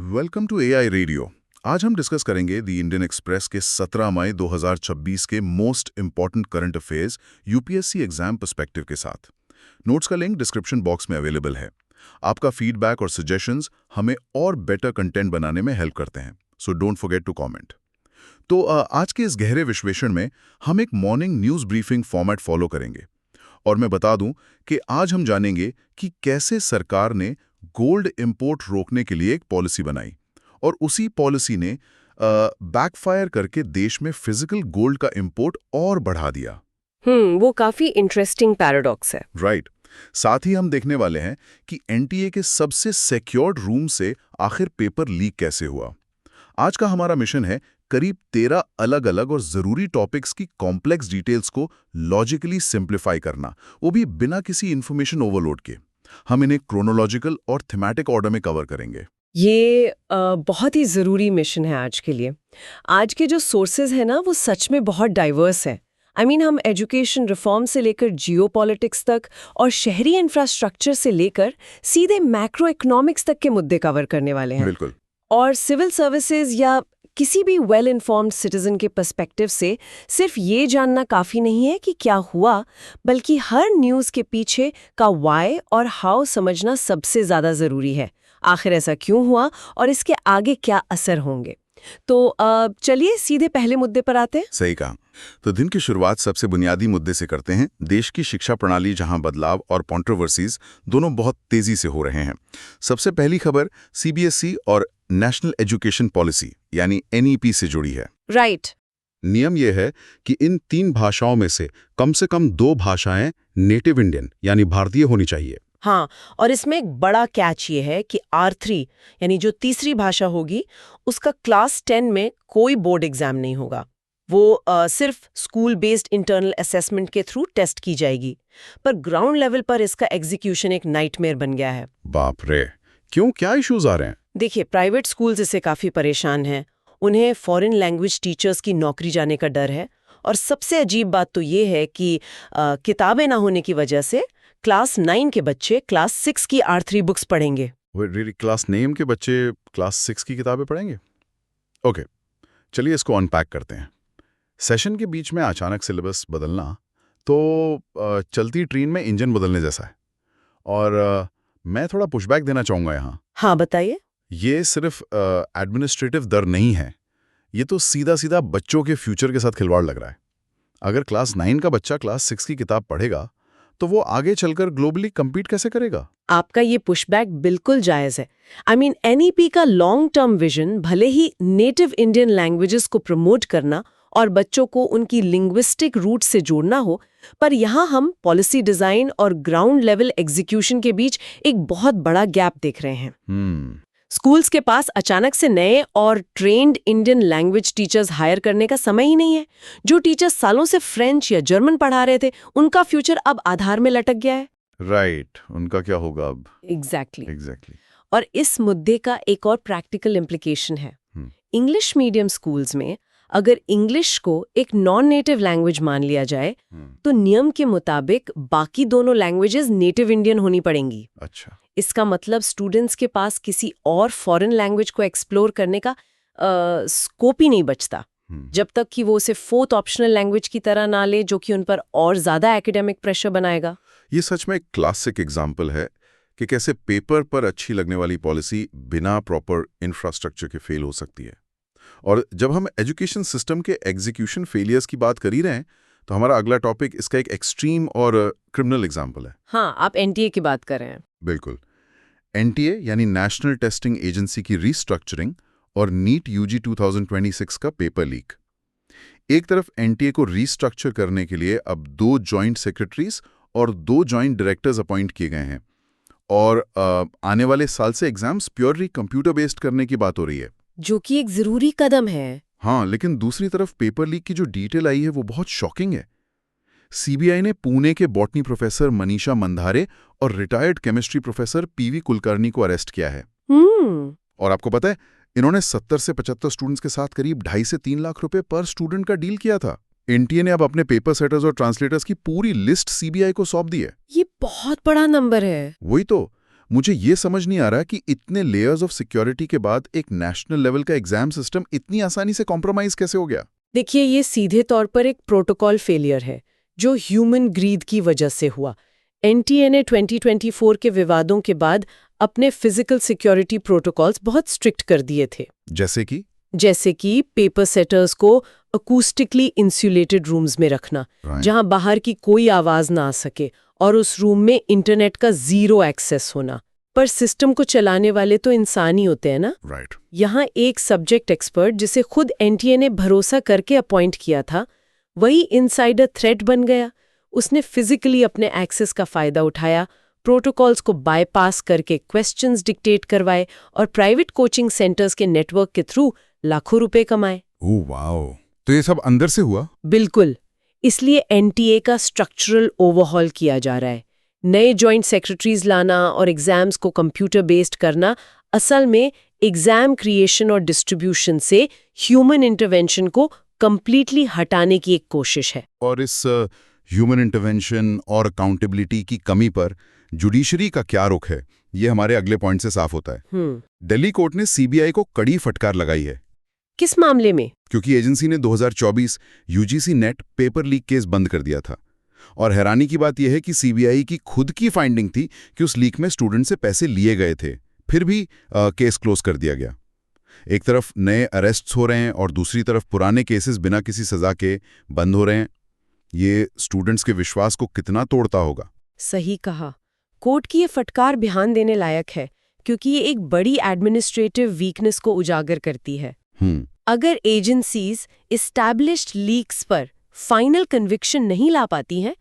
Welcome to AI radio. आज हम discuss करेंगे द इंडियन एक्सप्रेस के 17 मई 2026 के most important current affairs UPSC exam perspective के साथ। नोट्स का लिंक डिस्क्रिप्शन बॉक्स में अवेलेबल है। आपका फीडबैक और सजेशंस हमें और बेटर कंटेंट बनाने में हेल्प करते हैं, so don't forget to comment. तो आज के इस गहरे विश्लेषण में हम एक morning news briefing format follow करेंगे। और मैं बता दूं कि आज हम जानेंगे कि कैसे सरकार ने गोल्ड इंपोर्ट रोकने के लिए एक पॉलिसी बनाई और उसी पॉलिसी ने बैकफायर करके देश में फिजिकल गोल्ड का इंपोर्ट और बढ़ा दिया। वो काफी इंटरेस्टिंग पैराडॉक्स है। राइट। साथ ही हम देखने वाले हैं कि एनटीए के सबसे सिक्योर्ड रूम से आखिर पेपर लीक कैसे हुआ। आज का हमारा मिशन है करीब 13 अलग अलग और जरूरी टॉपिक्स की कॉम्प्लेक्स डिटेल्स को लॉजिकली सिंप्लीफाई करना, वो भी बिना किसी इंफॉर्मेशन ओवरलोड के। हम इन्हें क्रोनोलॉजिकल और थीमेटिक ऑर्डर में कवर करेंगे। ये बहुत ही ज़रूरी मिशन है आज के लिए। आज के जो सोर्सेज हैं ना, वो सच में बहुत डाइवर्स है। हम एजुकेशन रिफॉर्म से लेकर जियोपॉलिटिक्स तक और शहरी इंफ्रास्ट्रक्चर से लेकर सीधे मैक्रो इकोनॉमिक्स तक के मुद्दे कवर करने वाले हैं। बिल्कुल। और सिविल सर्विसेज या किसी भी वेल इन्फॉर्म्ड सिटीजन के पर्सपेक्टिव से सिर्फ ये जानना काफ़ी नहीं है कि क्या हुआ, बल्कि हर न्यूज़ के पीछे का वाई और हाउ समझना सबसे ज़्यादा ज़रूरी है। आखिर ऐसा क्यों हुआ और इसके आगे क्या असर होंगे। तो चलिए सीधे पहले मुद्दे पर आते हैं। सही कहा। तो दिन की शुरुआत सबसे बुनियादी मुद्दे से करते हैं। देश की शिक्षा प्रणाली जहां बदलाव और कंट्रोवर्सीज दोनों बहुत तेजी से हो रहे हैं। सबसे पहली खबर सीबीएसई और नेशनल एजुकेशन पॉलिसी यानी एनईपी से जुड़ी है। राइट। नियम यह है कि इन 3 भाषाओं में से कम 2 भाषाएं नेटिव इंडियन यानी भारतीय होनी चाहिए। हाँ, और इसमें एक बड़ा कैच ये है कि R3 यानी जो तीसरी भाषा होगी, उसका क्लास 10 में कोई बोर्ड एग्जाम नहीं होगा। वो सिर्फ स्कूल बेस्ड इंटरनल असेसमेंट के थ्रू टेस्ट की जाएगी। पर ग्राउंड लेवल पर इसका एग्जीक्यूशन एक नाइटमेयर बन गया है। बाप रे, क्यों, क्या इश्यूज आ रहे हैं? देखिए, प्राइवेट स्कूल्स इससे काफ़ी परेशान हैं। उन्हें फॉरेन लैंग्वेज टीचर्स की नौकरी जाने का डर है। और सबसे अजीब बात तो ये है कि किताबें ना होने की वजह से क्लास 9 के बच्चे क्लास 6 की R3 बुक्स पढ़ेंगे। क्लास 9 के बच्चे क्लास 6 की किताबें पढ़ेंगे? ओके, चलिए इसको अनपैक करते हैं। सेशन के बीच में अचानक सिलेबस बदलना तो चलती ट्रेन में इंजन बदलने जैसा है। और मैं थोड़ा पुशबैक देना चाहूँगा यहाँ। हाँ, बताइए। ये सिर्फ एडमिनिस्ट्रेटिव दर नहीं है, ये तो सीधा सीधा बच्चों के फ्यूचर के साथ खिलवाड़ लग रहा है। अगर क्लास 9 का बच्चा क्लास 6 की किताब पढ़ेगा तो वो आगे चलकर ग्लोबली compete कैसे करेगा? आपका ये पुशबैक बिल्कुल जायज़ है। एनईपी का लॉन्ग टर्म विजन भले ही नेटिव इंडियन लैंग्वेजेस को प्रमोट करना और बच्चों को उनकी लिंग्विस्टिक रूट से जोड़ना हो, पर यहाँ हम पॉलिसी डिज़ाइन और ग्राउंड लेवल एग्जीक्यूशन के बीच एक बहुत बड़ा गैप देख रहे हैं। स्कूल्स के पास अचानक से नए और trained Indian language teachers hire करने का समय ही नहीं है। जो टीचर्स सालों से फ्रेंच या जर्मन पढ़ा रहे थे, उनका फ्यूचर अब आधार में लटक गया है। राइट, उनका क्या होगा अब? एग्जैक्टली। और इस मुद्दे का एक और प्रैक्टिकल इम्प्लीकेशन है। इंग्लिश मीडियम स्कूल्स में अगर इंग्लिश को एक नॉन नेटिव लैंग्वेज मान लिया जाए, तो नियम के मुताबिक बाकी दोनों लैंग्वेजेस नेटिव इंडियन होनी पड़ेंगी। अच्छा। इसका मतलब स्टूडेंट्स के पास किसी और फॉरेन लैंग्वेज को एक्सप्लोर करने का स्कोप ही नहीं बचता, जब तक कि वो उसे 4th ऑप्शनल लैंग्वेज की तरह ना ले, जो कि उन पर और ज्यादा एकेडमिक प्रेशर बनाएगा। ये सच में एक क्लासिक एग्जाम्पल है कि कैसे पेपर पर अच्छी लगने वाली पॉलिसी बिना प्रॉपर इंफ्रास्ट्रक्चर के फेल हो सकती है। और जब हम एजुकेशन सिस्टम के एग्जीक्यूशन फेलियर्स की बात कर ही रहे हैं, तो हमारा अगला टॉपिक इसका एक एक्सट्रीम और क्रिमिनल एग्जाम्पल है। हाँ, आप एनटीए की बात कर रहे हैं। बिल्कुल। एनटीए यानी नेशनल टेस्टिंग एजेंसी की रीस्ट्रक्चरिंग और नीट यूजी 2026 का पेपर लीक। एक तरफ एनटीए को रीस्ट्रक्चर करने के लिए अब 2 जॉइंट सेक्रेटरीज और 2 जॉइंट डायरेक्टर्स अपॉइंट किए गए हैं, और आने वाले साल से एग्जाम्स प्योरली कंप्यूटर बेस्ड करने की बात हो रही है, जो कि एक जरूरी कदम है। हाँ, लेकिन दूसरी तरफ पेपर लीक की जो डिटेल आई है वो बहुत शॉकिंग है। सीबीआई ने पुणे के बॉटनी प्रोफेसर मनीषा मंधारे और retired chemistry professor PV Kulkarni को अरेस्ट किया है। और आपको पता है, इन्होंने 70 से 75 स्टूडेंट्स के साथ करीब 2.5 से 3 लाख रुपए पर स्टूडेंट का डील किया था। एनटीए ने अब अपने पेपर सेटर्स और ट्रांसलेटर्स की पूरी लिस्ट सीबीआई को सौंप दी है। ये बहुत बड़ा नंबर है। वही तो, मुझे ये समझ नहीं आ रहा कि इतने लेयर्स ऑफ सिक्योरिटी के बाद एक नेशनल लेवल का एग्जाम सिस्टम इतनी आसानी से कॉम्प्रोमाइज कैसे हो गया? देखिए, ये सीधे तौर पर एक प्रोटोकॉल फेलियर है जो ह्यूमन ग्रीड की वजह से हुआ। एनटीए ने 2024 के विवादों के बाद अपने फिजिकल सिक्योरिटी प्रोटोकॉल्स बहुत स्ट्रिक्ट कर दिए थे। जैसे कि पेपर सेटर्स को अकूस्टिकली इंसुलेटेड रूम्स में रखना, जहां बाहर की कोई आवाज ना आ सके, और उस रूम में इंटरनेट का जीरो एक्सेस होना। पर सिस्टम को चलाने वाले तो इंसान ही होते हैं ना। यहाँ एक सब्जेक्ट एक्सपर्ट जिसे खुद एनटीए ने भरोसा करके अपॉइंट किया था, वही इनसाइडर थ्रेट बन गया। उसने फिजिकली अपने एक्सेस का फायदा उठाया, प्रोटोकॉल्स को बायपास करके क्वेश्चंस डिक्टेट करवाए और प्राइवेट कोचिंग सेंटर्स के नेटवर्क के थ्रू लाखों रुपए कमाए। ओह वाओ, तो ये सब अंदर से हुआ? बिल्कुल। इसलिए एनटीए का स्ट्रक्चरल ओवरहॉल किया जा रहा है। नए जॉइंट सेक्रेटरीज लाना और एग्जाम्स को कंप्यूटर बेस्ड करना असल में एग्जाम क्रिएशन और डिस्ट्रीब्यूशन से ह्यूमन इंटरवेंशन को कंप्लीटली हटाने की एक कोशिश है। और इस ह्यूमन इंटरवेंशन और अकाउंटेबिलिटी की कमी पर जुडिशरी का क्या रुख है, ये हमारे अगले पॉइंट से साफ होता है। दिल्ली कोर्ट ने सीबीआई को कड़ी फटकार लगाई है। किस मामले में? क्योंकि एजेंसी ने 2024 UGC net paper leak case बंद कर दिया था। और हैरानी की बात यह है कि सीबीआई की खुद की फाइंडिंग थी कि उस लीक में स्टूडेंट से पैसे लिए गए थे, फिर भी केस क्लोज कर दिया गया। एक तरफ नए अरेस्ट्स हो रहे हैं और दूसरी तरफ पुराने केसेस बिना किसी सजा के बंद हो रहे हैं। ये स्टूडेंट्स के विश्वास को कितना तोड़ता होगा। सही कहा। कोर्ट की ये फटकार ध्यान देने लायक है, क्योंकि ये एक बड़ी एडमिनिस्ट्रेटिव वीकनेस को उजागर करती है। अगर एजेंसीज एस्टैब्लिश्ड लीक्स पर फाइनल कन्विक्शन नहीं ला पाती हैं,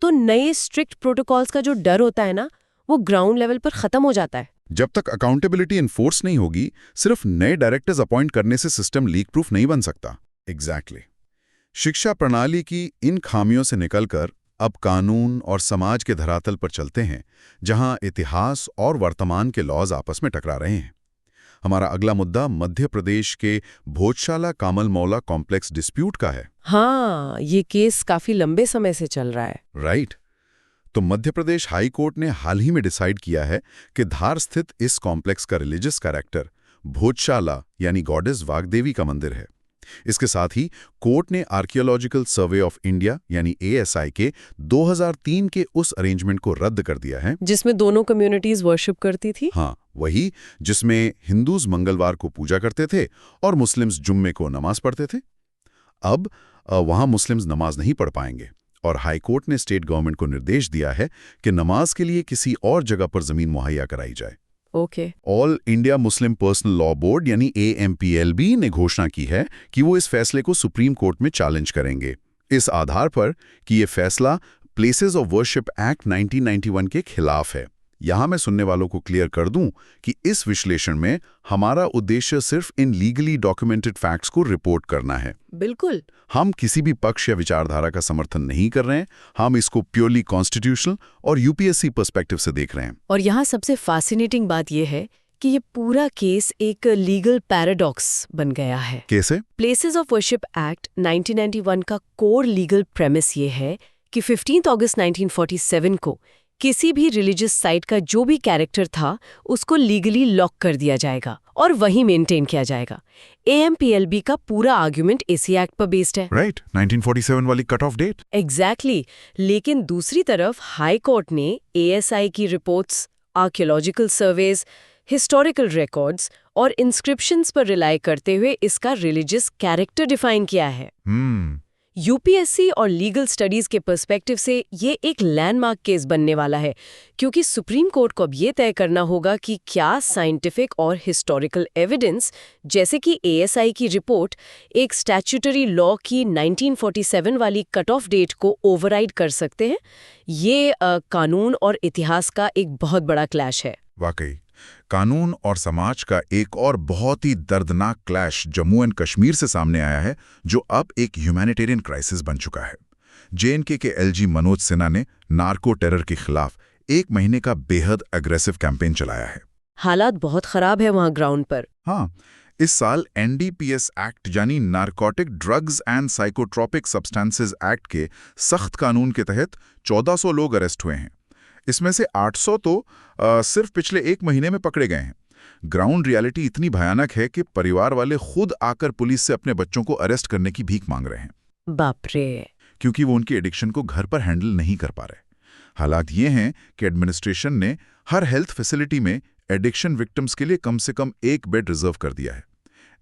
तो नए स्ट्रिक्ट प्रोटोकॉल्स का जो डर होता है ना, वो ग्राउंड लेवल पर खत्म हो जाता है। जब तक अकाउंटेबिलिटी इन्फोर्स नहीं होगी, सिर्फ नए डायरेक्टर्स अपॉइंट करने से सिस्टम लीक प्रूफ नहीं बन सकता। एग्जैक्टली। शिक्षा प्रणाली की इन खामियों से निकलकर अब कानून और समाज के धरातल पर चलते हैं, जहां इतिहास और वर्तमान के लॉज आपस में टकरा रहे हैं। हमारा अगला मुद्दा मध्य प्रदेश के भोजशाला कामल मौला कॉम्प्लेक्स डिस्प्यूट का है। हाँ, ये केस काफी लंबे समय से चल रहा है। राइट। तो मध्य प्रदेश हाई कोर्ट ने हाल ही में डिसाइड किया है कि धार स्थित इस कॉम्प्लेक्स का रिलीजियस कैरेक्टर भोजशाला यानी गॉडेस वाग्देवी का मंदिर है। इसके साथ ही कोर्ट ने आर्कियोलॉजिकल सर्वे ऑफ इंडिया यानी एएसआई के 2003 के उस अरेंजमेंट को रद्द कर दिया है, जिसमें दोनों कम्युनिटीज वर्शिप करती थी। हाँ, वही, जिसमें हिंदूज मंगलवार को पूजा करते थे और मुस्लिम्स जुम्मे को नमाज पढ़ते थे। अब वहां मुस्लिम्स नमाज नहीं पढ़ पाएंगे और हाई कोर्ट ने स्टेट गवर्नमेंट को निर्देश दिया है कि नमाज के लिए किसी और जगह पर जमीन मुहैया कराई जाए। All India Muslim personal law board यानी AMPLB ने घोषणा की है कि वो इस फैसले को सुप्रीम कोर्ट में चैलेंज करेंगे, इस आधार पर कि ये फैसला प्लेसेस ऑफ वर्शिप एक्ट 1991 के खिलाफ है। यहां मैं सुनने वालों को क्लियर कर दूं कि इस विश्लेषण में हमारा उद्देश्य सिर्फ इन लीगली डॉक्यूमेंटेड फैक्ट्स को रिपोर्ट करना है। बिल्कुल। हम किसी भी पक्ष या विचारधारा का समर्थन नहीं कर रहे हैं, हम इसको प्योरली कॉन्स्टिट्यूशनल और यूपीएससी पर्सपेक्टिव से देख रहे हैं। और यहाँ सबसे फैसिनेटिंग बात यह है कि ये पूरा केस एक लीगल पैराडॉक्स बन गया है। कैसे? प्लेसेस ऑफ वर्शिप एक्ट 1991 का कोर लीगल प्रेमिस ये है कि 15 अगस्त 1947 को किसी भी रिलीजियस साइट का जो भी कैरेक्टर था उसको लीगली लॉक कर दिया जाएगा और वही मेंटेन किया जाएगा। AMPLB का पूरा आर्ग्यूमेंट इसी एक्ट पर बेस्ड है। राइट, 1947 वाली कट ऑफ डेट। एग्जैक्टली। लेकिन दूसरी तरफ हाई कोर्ट ने ASI की reports, archaeological surveys, historical records और इंस्क्रिप्शंस पर रिलाई करते हुए इसका रिलीजियस कैरेक्टर डिफाइन किया है। यूपीएससी और लीगल स्टडीज के पर्सपेक्टिव से ये एक लैंडमार्क केस बनने वाला है, क्योंकि सुप्रीम कोर्ट को अब ये तय करना होगा कि क्या साइंटिफिक और हिस्टोरिकल एविडेंस, जैसे कि ASI की रिपोर्ट, एक स्टैट्यूटरी लॉ की 1947 वाली कट ऑफ डेट को ओवरराइड कर सकते हैं। ये कानून और इतिहास का एक बहुत बड़ा क्लैश है। वाकई, कानून और समाज का एक और बहुत ही दर्दनाक क्लैश जम्मू एंड कश्मीर से सामने आया है, जो अब एक ह्यूमैनिटेरियन क्राइसिस बन चुका है। JNK के LG मनोज सिन्हा ने नार्को टेरर के खिलाफ 1 महीने का बेहद एग्रेसिव कैंपेन चलाया है। हालात बहुत खराब है वहां ग्राउंड पर। हाँ, इस साल NDPS एक्ट यानी narcotic drugs and psychotropic substances act के सख्त कानून के तहत 1400 लोग अरेस्ट हुए हैं। इसमें से 800 तो सिर्फ पिछले 1 महीने में पकड़े गए हैं। ग्राउंड रियलिटी इतनी भयानक है कि परिवार वाले खुद आकर पुलिस से अपने बच्चों को अरेस्ट करने की भीख मांग रहे हैं, बाप रे। क्योंकि वो उनकी एडिक्शन को घर पर हैंडल नहीं कर पा रहे। हालात ये हैं कि एडमिनिस्ट्रेशन ने हर हेल्थ फैसिलिटी में एडिक्शन विक्टिम्स के लिए कम से कम 1 बेड रिजर्व कर दिया है।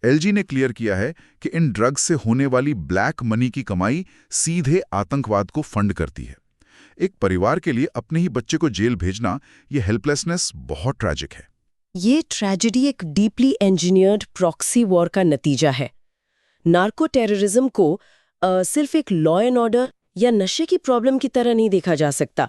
एलजी ने क्लियर किया है कि इन ड्रग्स से होने वाली ब्लैक मनी की कमाई सीधे आतंकवाद को फंड करती है। एक परिवार के लिए अपने ही बच्चे को जेल भेजना, ये हेल्पलेसनेस बहुत ट्रैजिक है। ये ट्रेजेडी एक डीपली इंजीनियर्ड प्रॉक्सी वॉर का नतीजा है। नार्को टेररिज्म को सिर्फ एक लॉ एंड ऑर्डर या नशे की प्रॉब्लम की तरह नहीं देखा जा सकता।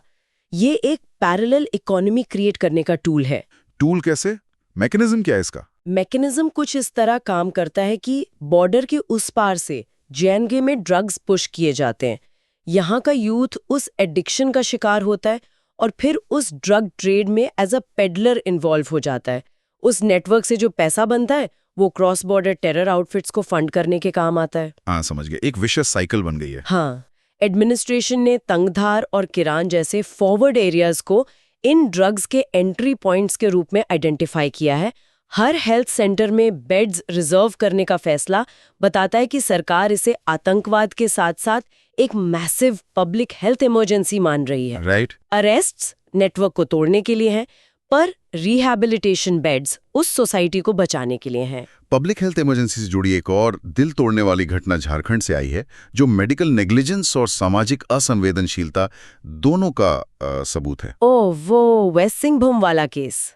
ये एक पैरेलल इकोनॉमी क्रिएट करने का टूल है। टूल कैसे? मैकेनिज्म क्या है इसका? मैकेनिज्म कुछ इस तरह काम करता है कि बॉर्डर के उस पार से जेएनके में ड्रग्स पुश किए जाते हैं। यहाँ का यूथ उस एडिक्शन का शिकार होता है और फिर उस ड्रग ट्रेड में एज अ पेडलर इन्वॉल्व हो जाता है। उस नेटवर्क से जो पैसा बनता है वो क्रॉस बॉर्डर टेरर आउटफिट्स को फंड करने के काम आता है। हाँ, समझ गए। एक विशेष साइकिल बन गई है। हाँ, एडमिनिस्ट्रेशन ने तंगधार और किरान जैसे फॉरवर्ड एरियाज को इन ड्रग्स के एंट्री पॉइंट्स के रूप में आइडेंटिफाई किया है। हर हेल्थ सेंटर में बेड्स रिजर्व करने का फैसला बताता है कि सरकार इसे आतंकवाद के साथ साथ एक मैसिव पब्लिक हेल्थ इमरजेंसी मान रही है। राइट। अरेस्ट्स नेटवर्क को तोड़ने के लिए हैं, पर रिहैबिलिटेशन बेड्स उस सोसाइटी को बचाने के लिए हैं। पब्लिक हेल्थ इमरजेंसी से जुड़ी एक और दिल तोड़ने वाली घटना झारखंड से आई है, जो मेडिकल नेग्लिजेंस और सामाजिक असंवेदनशीलता दोनों का सबूत है। ओह, वो वेस्ट सिंहभूम वाला केस।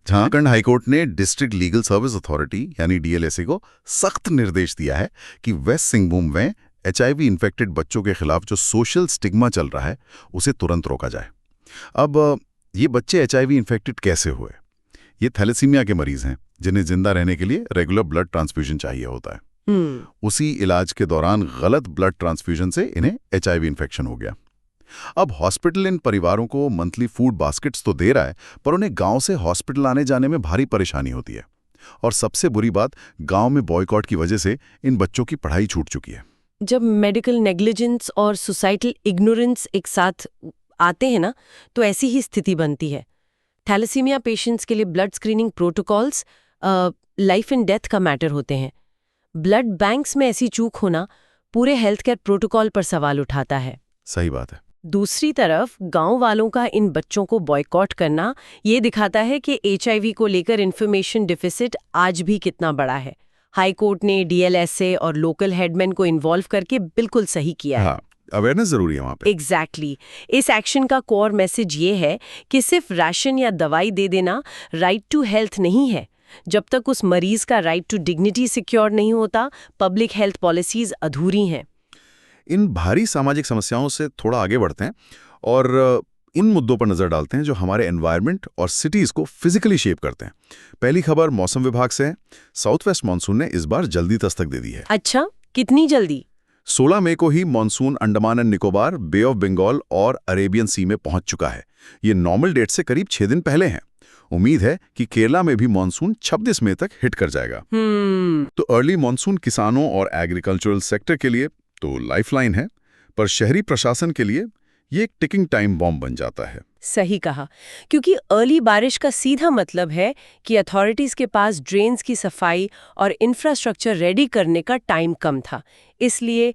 झारखंड हाईकोर्ट ने डिस्ट्रिक्ट लीगल सर्विस अथॉरिटी यानी डीएलएसए को सख्त निर्देश दिया है कि वेस्ट सिंहभूम में एचआईवी इन्फेक्टेड बच्चों के खिलाफ जो सोशल स्टिग्मा चल रहा है उसे तुरंत रोका जाए। अब ये बच्चे एचआईवी इन्फेक्टेड कैसे हुए? ये थैलेसीमिया के मरीज हैं जिन्हें जिंदा रहने के लिए रेगुलर ब्लड ट्रांसफ्यूजन चाहिए होता है। उसी इलाज के दौरान गलत ब्लड ट्रांसफ्यूजन से इन्हें एचआईवी इन्फेक्शन हो गया। अब हॉस्पिटल इन परिवारों को मंथली फूड बास्केट्स तो दे रहा है, पर उन्हें गांव से हॉस्पिटल आने जाने में भारी परेशानी होती है। और सबसे बुरी बात, गांव में बॉयकॉट की वजह से इन बच्चों की पढ़ाई छूट चुकी है। जब मेडिकल नेग्लिजेंस और सोसाइटल इग्नोरेंस एक साथ आते हैं ना, तो ऐसी ही स्थिति बनती है। थैलेसीमिया पेशेंट्स के लिए blood screening protocols life and death का मैटर होते हैं। ब्लड बैंक्स में ऐसी चूक होना पूरे हेल्थ केयर प्रोटोकॉल पर सवाल उठाता है। सही बात है। दूसरी तरफ गांव वालों का इन बच्चों को बॉयकॉट करना ये दिखाता है कि एचआईवी को लेकर इन्फॉर्मेशन डिफिसिट आज भी कितना बड़ा है। हाई कोर्ट ने डीएलएसए और लोकल हेडमैन को इन्वॉल्व करके बिल्कुल सही किया है। हाँ, अवेयरनेस जरूरी है वहाँ पे। एग्जैक्टली। इस एक्शन का कोर मैसेज ये है कि सिर्फ राशन या दवाई दे देना राइट टू हेल्थ नहीं है। जब तक उस मरीज का राइट टू डिग्निटी सिक्योर नहीं होता, पब्लिक हेल्थ पॉलिसीज अधूरी हैं। इन भारी सामाजिक समस्याओं से थोड़ा आगे बढ़ते हैं और इन मुद्दों पर नजर डालते हैं जो हमारे एनवायरनमेंट और सिटीज को फिजिकली शेप करते हैं। पहली खबर मौसम विभाग से है। साउथ वेस्ट मानसून ने इस बार जल्दी दस्तक दे दी है। अच्छा, कितनी जल्दी? 16 मई को ही monsoon Andaman and Nicobar, bay of Bengal और अरेबियन सी में पहुंच चुका है। ये नॉर्मल डेट से करीब 6 दिन पहले हैं। उम्मीद है कि केरला में भी मानसून 26 मई तक हिट कर जाएगा। तो अर्ली मानसून किसानों और एग्रीकल्चरल सेक्टर के लिए तो लाइफलाइन है, पर शहरी प्रशासन के लिए ये एक टिकिंग टाइम बॉम्ब बन जाता है। सही कहा, क्योंकि अर्ली बारिश का सीधा मतलब है कि अथॉरिटीज के पास ड्रेन्स की सफाई और इंफ्रास्ट्रक्चर रेडी करने का टाइम कम था। इसलिए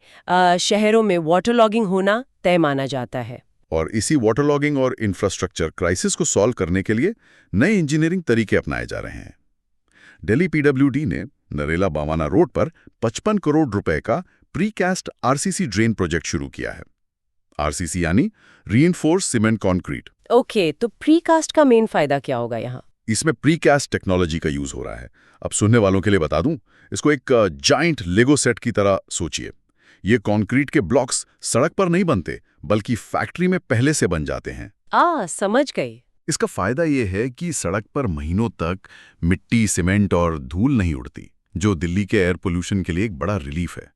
शहरों में वाटर लॉगिंग होना तय माना जाता है। और इसी वाटर लॉगिंग और इंफ्रास्ट्रक्चर क्राइसिस को सॉल्व करने के लिए नए इंजीनियरिंग तरीके अपनाए जा रहे हैं। दिल्ली पीडब्ल्यूडी ने नरेला बावाना रोड पर 55 करोड़ रुपए का प्रीकास्ट आरसीसी ड्रेन प्रोजेक्ट शुरू किया है। आरसीसी यानी रीइंफोर्स सीमेंट कंक्रीट। ओके, तो प्रीकास्ट का मेन फायदा क्या होगा यहाँ? इसमें प्रीकास्ट टेक्नोलॉजी का यूज हो रहा है। अब सुनने वालों के लिए बता दूं, इसको एक जाइंट लेगो सेट की तरह सोचिए। ये कंक्रीट के ब्लॉक्स सड़क पर नहीं बनते, बल्कि फैक्ट्री में पहले से बन जाते हैं। समझ गई। इसका फायदा ये है कि सड़क पर महीनों तक मिट्टी, सीमेंट और धूल नहीं उड़ती, जो दिल्ली के एयर पोल्यूशन के लिए एक बड़ा रिलीफ है।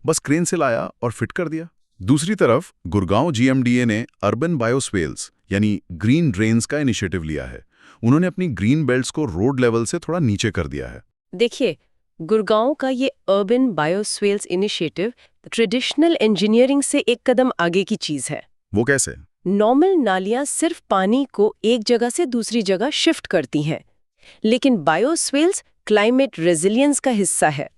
बस क्रेन से लाया और फिट कर दिया। दूसरी तरफ गुड़गांव जीएमडीए ने अर्बन बायोस्फेल्स यानी ग्रीन ड्रेन्स का इनिशिएटिव लिया है। उन्होंने अपनी ग्रीन बेल्ट्स को रोड लेवल से थोड़ा नीचे कर दिया है। देखिए, गुड़गांव का ये अर्बन बायोस्फेल्स इनिशिएटिव ट्रेडिशनल इंजीनियरिंग से एक कदम आगे की चीज है। वो कैसे? नॉर्मल नालियां सिर्फ पानी को एक जगह से दूसरी जगह शिफ्ट करती हैं, लेकिन बायोस्वेल्स क्लाइमेट रेजिलियंस का हिस्सा है।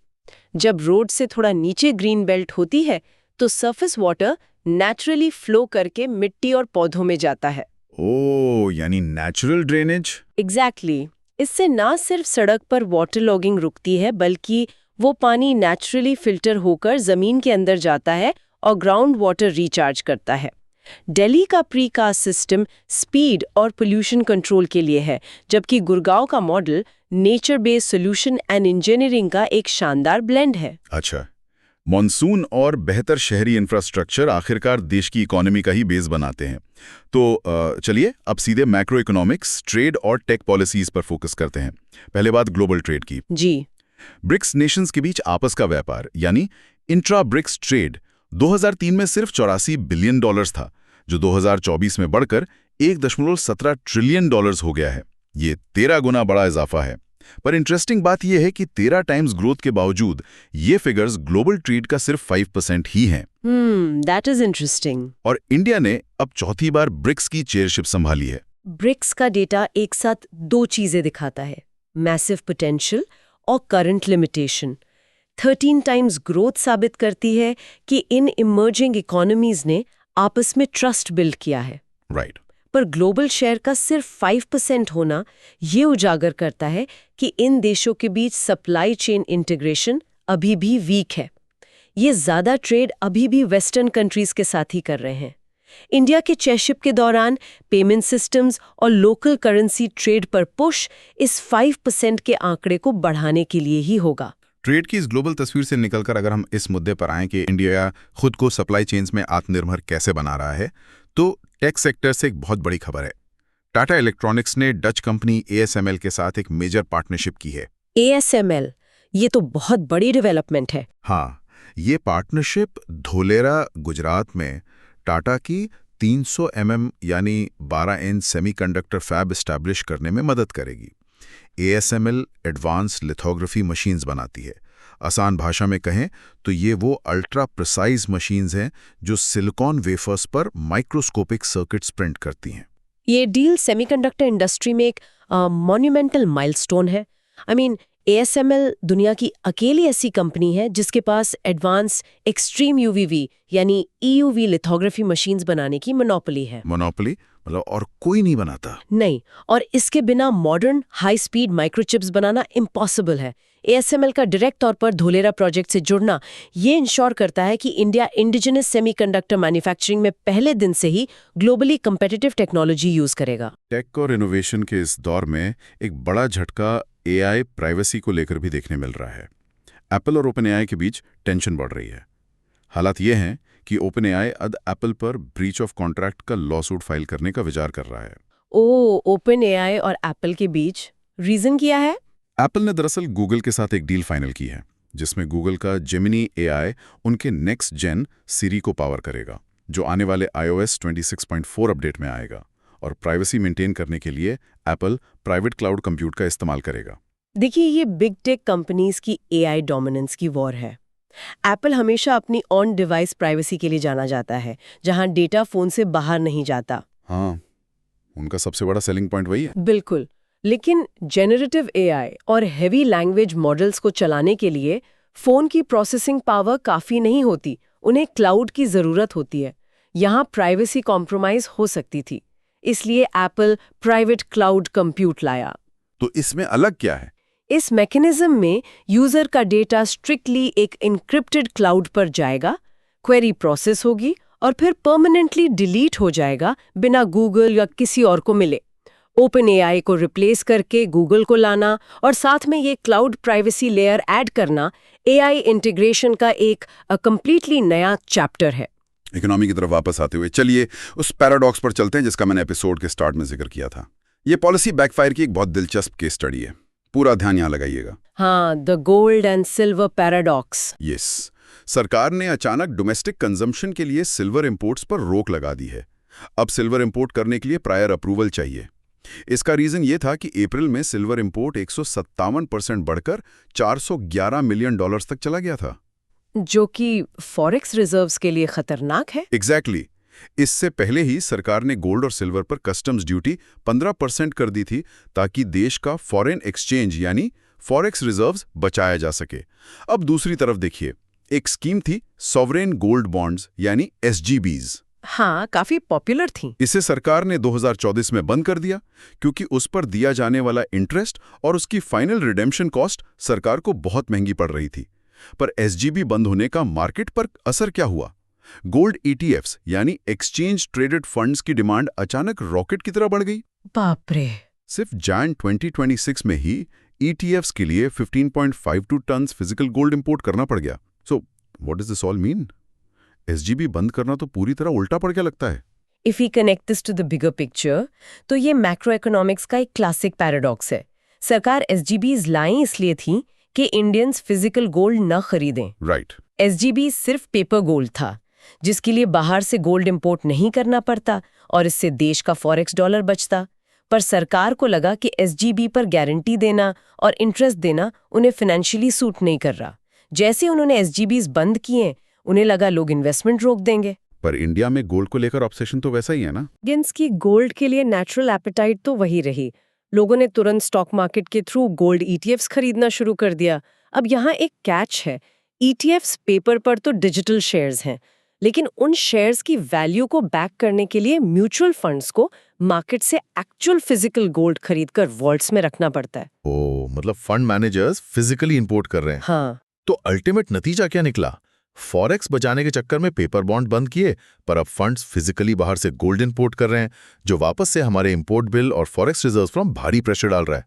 जब रोड से थोड़ा नीचे ग्रीन बेल्ट होती है तो सरफेस वाटर नेचुरली फ्लो करके मिट्टी और पौधों में जाता है। ओह, यानी नेचुरल ड्रेनेज। एग्जैक्टली। इससे ना सिर्फ सड़क पर वाटर लॉगिंग रुकती है, बल्कि वो पानी नेचुरली फिल्टर होकर जमीन के अंदर जाता है और ग्राउंड वाटर रिचार्ज करता है। दिल्ली का प्रीकास्ट सिस्टम स्पीड और पोल्यूशन कंट्रोल के लिए है, जबकि गुड़गांव का model nature based solution and engineering का एक शानदार ब्लेंड है। अच्छा, मॉनसून और बेहतर शहरी इंफ्रास्ट्रक्चर आखिरकार देश की इकोनॉमी का ही बेस बनाते हैं। तो चलिए अब सीधे मैक्रो इकोनॉमिक्स, ट्रेड और टेक पॉलिसीज पर फोकस करते हैं। पहले बात ग्लोबल ट्रेड की। जी। ब्रिक्स नेशंस के बीच आपस का व्यापार यानी इंट्रा ब्रिक्स ट्रेड 2003 में सिर्फ $84 बिलियन था, जो 2024 में बढ़कर $1.17 ट्रिलियन हो गया है। ये 13 गुना बड़ा इजाफा है। पर इंटरेस्टिंग बात यह है कि 13 टाइम्स ग्रोथ के बावजूद ये फिगर्स ग्लोबल ट्रेड का सिर्फ 5% ही हैं। That is interesting. और इंडिया ने अब चौथी बार ब्रिक्स की चेयरशिप संभाली है। ब्रिक्स का डेटा एक साथ दो चीजें दिखाता है, मैसिव पोटेंशियल और करंट लिमिटेशन। 13 टाइम्स ग्रोथ साबित करती है कि इन इमर्जिंग इकोनॉमीज ने आपस में ट्रस्ट बिल्ड किया है। राइट। पर ग्लोबल शेयर का सिर्फ 5% होना ये उजागर करता है कि इन देशों के बीच सप्लाई चेन इंटीग्रेशन अभी भी वीक है। ये ज्यादा ट्रेड अभी भी वेस्टर्न कंट्रीज के साथ ही कर रहे हैं। इंडिया के चेयरशिप के दौरान पेमेंट सिस्टम्स और लोकल करेंसी ट्रेड पर पुश इस 5% के आंकड़े को बढ़ाने के लिए ही होगा। ट्रेड की इस ग्लोबल तस्वीर से निकलकर अगर हम इस मुद्दे पर आएं कि इंडिया खुद को सप्लाई चेन्स में आत्मनिर्भर कैसे बना रहा है, तो टेक सेक्टर से एक बहुत बड़ी खबर है। टाटा इलेक्ट्रॉनिक्स ने डच कंपनी ASML के साथ एक मेजर पार्टनरशिप की है। ASML, ये तो बहुत बड़ी डेवलपमेंट है। हाँ, ये पार्टनरशिप धोलेरा, गुजरात में टाटा की 300 mm यानी 12 इंच सेमीकंडक्टर फैब एस्टैब्लिश करने में मदद करेगी। ASML एडवांस लिथोग्राफी मशीन्स बनाती है। आसान भाषा में कहें तो ये वो अल्ट्रा प्रिसाइज मशीन्स हैं जो सिलिकॉन वेफर्स पर माइक्रोस्कोपिक सर्किट्स प्रिंट करती हैं। ये डील सेमीकंडक्टर इंडस्ट्री में एक मॉन्यूमेंटल माइलस्टोन है। ASML दुनिया की अकेली ऐसी कंपनी है जिसके पास एडवांस एक्सट्रीम UVV यानी EUV लिथोग्राफी मशीन्स बनाने की मोनोपोली है। मोनोपोली मतलब और कोई नहीं बनाता? नहीं, और इसके बिना मॉडर्न हाई स्पीड माइक्रोचिप्स बनाना इम्पॉसिबल है। ASML का डायरेक्ट तौर पर धोलेरा प्रोजेक्ट से जुड़ना ये इंश्योर करता है कि इंडिया इंडिजिनस सेमीकंडक्टर मैन्युफैक्चरिंग में पहले दिन से ही ग्लोबली कंपेटिटिव टेक्नोलॉजी यूज करेगा। टेक और इनोवेशन के इस दौर में एक बड़ा झटका AI प्राइवेसी को लेकर भी देखने मिल रहा है। एप्पल और OpenAI के बीच टेंशन बढ़ रही है। हालात ये हैं कि OpenAI अब एप्पल पर ब्रीच ऑफ कॉन्ट्रैक्ट का लॉसूट फाइल करने का विचार कर रहा है। OpenAI और एप्पल के बीच रीजन क्या है? एप्पल ने दरअसल गूगल के साथ एक डील फाइनल की है, जिसमें गूगल का जेमिनी AI उनके नेक्स्ट जेन सिरी को पावर करेगा, जो आने वाले iOS 26.4 अपडेट में आएगा। और प्राइवेसी मेंटेन करने के लिए एप्पल प्राइवेट क्लाउड कंप्यूट का इस्तेमाल करेगा। देखिए, ये बिग टेक कंपनीज की AI डोमिनेंस की वॉर है। एप्पल हमेशा अपनी ऑन डिवाइस प्राइवेसी के लिए जाना जाता है, जहां डेटा फोन से बाहर नहीं जाता। हाँ, उनका सबसे बड़ा सेलिंग पॉइंट वही है। बिल्कुल, लेकिन जेनरेटिव AI और हेवी लैंग्वेज मॉडल्स को चलाने के लिए फोन की प्रोसेसिंग पावर काफी नहीं होती, उन्हें क्लाउड की जरूरत होती है। यहाँ प्राइवेसी कॉम्प्रोमाइज हो सकती थी, इसलिए एप्पल प्राइवेट क्लाउड कंप्यूट लाया। तो इसमें अलग क्या है? इस मैकेनिज्म में यूजर का डेटा स्ट्रिक्टली एक इनक्रिप्टेड क्लाउड पर जाएगा, क्वेरी प्रोसेस होगी और फिर परमानेंटली डिलीट हो जाएगा बिना गूगल या किसी और को मिले। OpenAI को रिप्लेस करके गूगल को लाना और साथ में ये क्लाउड प्राइवेसी लेयर ऐड करना AI इंटीग्रेशन का एक कंप्लीटली नया चैप्टर है। इकोनॉमी की तरफ वापस आते हुए चलिए उस पैराडॉक्स पर चलते हैं जिसका मैंने एपिसोड के स्टार्ट में जिक्र किया था। ये पॉलिसी बैकफायर की एक बहुत दिलचस्प केस स्टडी है। पूरा ध्यान यहाँ लगाइएगा। हाँ, the gold and silver paradox. Yes, सरकार ने अचानक डोमेस्टिक कंजम्पशन के लिए सिल्वर इंपोर्ट्स पर रोक लगा दी है। अब सिल्वर इंपोर्ट करने के लिए प्रायर अप्रूवल चाहिए। इसका रीजन ये था कि अप्रैल में सिल्वर इंपोर्ट 157% बढ़कर $411 मिलियन तक चला गया था, जो कि फॉरेक्स रिजर्व्स के लिए खतरनाक है। एग्जैक्टली। इससे पहले ही सरकार ने गोल्ड और सिल्वर पर कस्टम्स ड्यूटी 15% कर दी थी ताकि देश का फॉरेन एक्सचेंज यानी फॉरेक्स रिजर्व्स बचाया जा सके। अब दूसरी तरफ देखिए, एक स्कीम थी सॉवरेन गोल्ड बॉन्ड्स यानी SGBs। हाँ, काफी पॉपुलर थी। इसे सरकार ने 2024 में बंद कर दिया क्योंकि उस पर दिया जाने वाला इंटरेस्ट और उसकी फाइनल रिडेम्पशन कॉस्ट सरकार को बहुत महंगी पड़ रही थी। पर SGB बंद होने का मार्केट पर असर क्या हुआ? गोल्ड ETFs यानी एक्सचेंज ट्रेडेड फंड्स की डिमांड अचानक रॉकेट की तरह बढ़ गई। बाप रे। सिर्फ जन 2026 में ही ETFs के लिए 15.52 टन फिजिकल गोल्ड इंपोर्ट करना पड़ गया। So what does this all mean? SGB बंद करना तो पूरी तरह उल्टा पड़ गया लगता है। If we connect this to the bigger picture, तो ये मैक्रो इकोनॉमिक्स का एक क्लासिक पैराडॉक्स है। सरकार SGBs लाई इसलिए थी कि इंडियंस फिजिकल गोल्ड न खरीदें। राइट। SGB सिर्फ पेपर गोल्ड था, जिसके लिए बाहर से गोल्ड इंपोर्ट नहीं करना पड़ता और इससे देश का फॉरेक्स डॉलर बचता। पर सरकार को लगा कि SGB पर गारंटी देना और इंटरेस्ट देना उन्हें फाइनेंशियली सूट नहीं कर रहा। जैसे उन्होंने SGBs बंद किए, उन्हें लगा लोग इन्वेस्टमेंट रोक देंगे। पर इंडिया में गोल्ड को लेकर ऑब्सेशन तो वैसा ही है ना? इंडियंस की गोल्ड के लिए नेचुरल एपेटाइट तो वही रही। लोगों ने तुरंत स्टॉक मार्केट के थ्रू गोल्ड ETFs खरीदना शुरू कर दिया। अब यहाँ एक कैच है, ETFs पेपर पर तो डिजिटल शेयर्स हैं, लेकिन उन शेयर्स की वैल्यू को बैक करने के लिए म्यूचुअल फंड्स को मार्केट से एक्चुअल फिजिकल गोल्ड खरीदकर वॉल्ट्स में रखना पड़ता है। ओ, मतलब फंड मैनेजर्स फिजिकली इंपोर्ट कर रहे हैं। हाँ। तो अल्टीमेट नतीजा क्या निकला? फॉरेक्स बचाने के चक्कर में पेपर बॉन्ड बंद किए, पर अब फंड्स फिजिकली बाहर से गोल्ड इंपोर्ट कर रहे हैं, जो वापस से हमारे इंपोर्ट बिल और फॉरेक्स रिजर्व्स पर भारी प्रेशर डाल रहा है।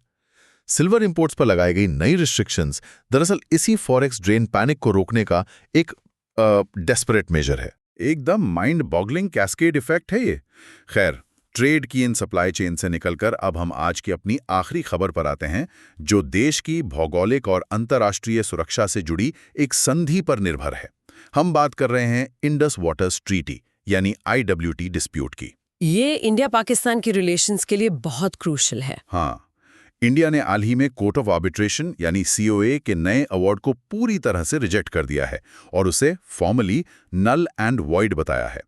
सिल्वर इंपोर्ट्स पर लगाई गई नई रिस्ट्रिक्शंस दरअसल इसी फॉरेक्स ड्रेन पैनिक को रोकने का एक डेस्परेट मेजर है। एकदम माइंड बॉगलिंग कैस्केड इफेक्ट है ये। खैर, ट्रेड की इन सप्लाई चेन से निकलकर अब हम आज की अपनी आखिरी खबर पर आते हैं, जो देश की भौगोलिक और अंतर्राष्ट्रीय सुरक्षा से जुड़ी एक संधि पर निर्भर है। हम बात कर रहे हैं इंडस वाटर्स ट्रीटी यानी IWT डिस्प्यूट की। ये इंडिया पाकिस्तान के रिलेशंस के लिए बहुत क्रूशियल है। हाँ, इंडिया ने हाल ही में कोर्ट ऑफ आर्बिट्रेशन यानी COA के नए अवार्ड को पूरी तरह से रिजेक्ट कर दिया है और उसे फॉर्मली नल एंड वॉइड बताया है।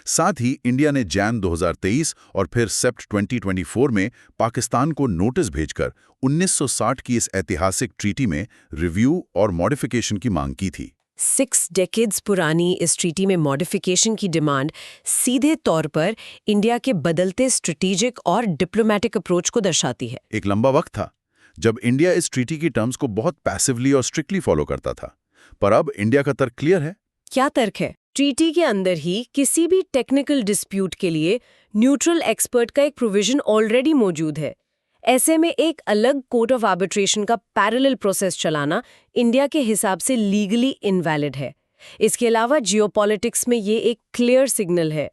साथ ही इंडिया ने जैन 2023 और फिर सेप्ट 2024 में पाकिस्तान को नोटिस भेजकर 1960 की इस ऐतिहासिक ट्रीटी में रिव्यू और मॉडिफिकेशन की मांग की थी। 6 डेकेड्स पुरानी इस ट्रीटी में मॉडिफिकेशन की डिमांड सीधे तौर पर इंडिया के बदलते स्ट्रेटेजिक और डिप्लोमेटिक अप्रोच को दर्शाती है। एक लंबा वक्त था जब इंडिया इस ट्रीटी की टर्म्स को बहुत पैसिवली और स्ट्रिक्टली फॉलो करता था, पर अब इंडिया का तर्क क्लियर है। क्या तर्क है? ट्रीटी के अंदर ही किसी भी टेक्निकल डिस्प्यूट के लिए न्यूट्रल एक्सपर्ट का एक प्रोविजन ऑलरेडी मौजूद है। ऐसे में एक अलग कोर्ट ऑफ आर्बिट्रेशन का पैरेलल प्रोसेस चलाना इंडिया के हिसाब से लीगली इनवैलिड है। इसके अलावा जियोपॉलिटिक्स में ये एक क्लियर सिग्नल है।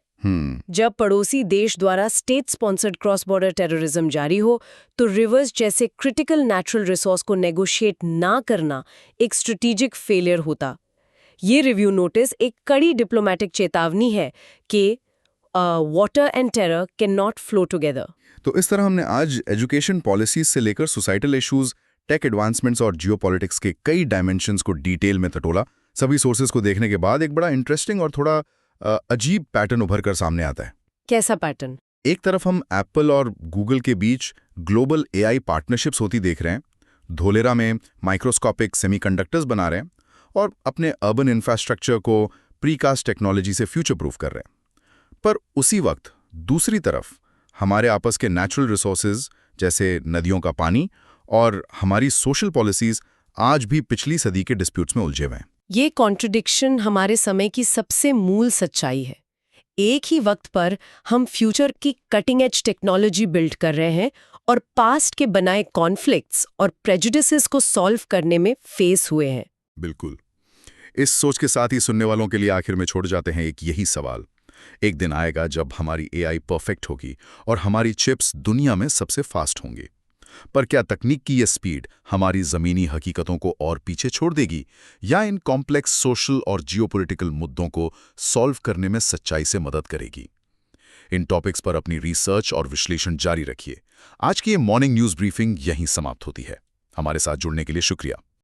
जब पड़ोसी देश द्वारा state sponsored cross border terrorism जारी हो, तो रिवर्स जैसे क्रिटिकल नेचुरल रिसोर्स को नेगोशिएट ना करना एक स्ट्रेटेजिक फेलियर होता। ये रिव्यू नोटिस एक कड़ी डिप्लोमेटिक चेतावनी है कि water and terror can not flow together. तो इस तरह हमने आज एजुकेशन पॉलिसीज से लेकर सोसाइटल इश्यूज, टेक एडवांसमेंट्स और जियोपॉलिटिक्स के कई डायमेंशंस को डिटेल में टटोला। सभी सोर्सेज को देखने के बाद एक बड़ा इंटरेस्टिंग और थोड़ा अजीब पैटर्न उभर कर सामने आता है। कैसा पैटर्न? एक तरफ हम एप्पल और गूगल के बीच ग्लोबल AI पार्टनरशिप्स होती देख रहे हैं, धोलेरा में माइक्रोस्कोपिक सेमीकंडक्टर्स बना रहे हैं और अपने अर्बन इंफ्रास्ट्रक्चर को प्रीकास्ट टेक्नोलॉजी से फ्यूचर प्रूफ कर रहे हैं। पर उसी वक्त दूसरी तरफ हमारे आपस के नेचुरल रिसोर्सेज जैसे नदियों का पानी और हमारी सोशल पॉलिसीज आज भी पिछली सदी के डिस्प्यूट्स में उलझे हुए हैं। ये कॉन्ट्रडिक्शन हमारे समय की सबसे मूल सच्चाई है। एक ही वक्त पर हम फ्यूचर की कटिंग एज टेक्नोलॉजी बिल्ड कर रहे हैं और पास्ट के बनाए कॉन्फ्लिक्ट्स और प्रेजुडिसेस को सॉल्व करने में फेस हुए हैं। बिल्कुल। इस सोच के साथ ही सुनने वालों के लिए आखिर में छोड़ जाते हैं एक यही सवाल। एक दिन आएगा जब हमारी AI परफेक्ट होगी और हमारी चिप्स दुनिया में सबसे फास्ट होंगी, पर क्या तकनीक की ये स्पीड हमारी ज़मीनी हकीकतों को और पीछे छोड़ देगी या इन कॉम्प्लेक्स सोशल और जियोपॉलिटिकल मुद्दों को सॉल्व करने में सच्चाई से मदद करेगी? इन टॉपिक्स पर अपनी रिसर्च और विश्लेषण जारी रखिए। आज की ये मॉर्निंग न्यूज़ ब्रीफिंग यहीं समाप्त होती है। हमारे साथ जुड़ने के लिए शुक्रिया।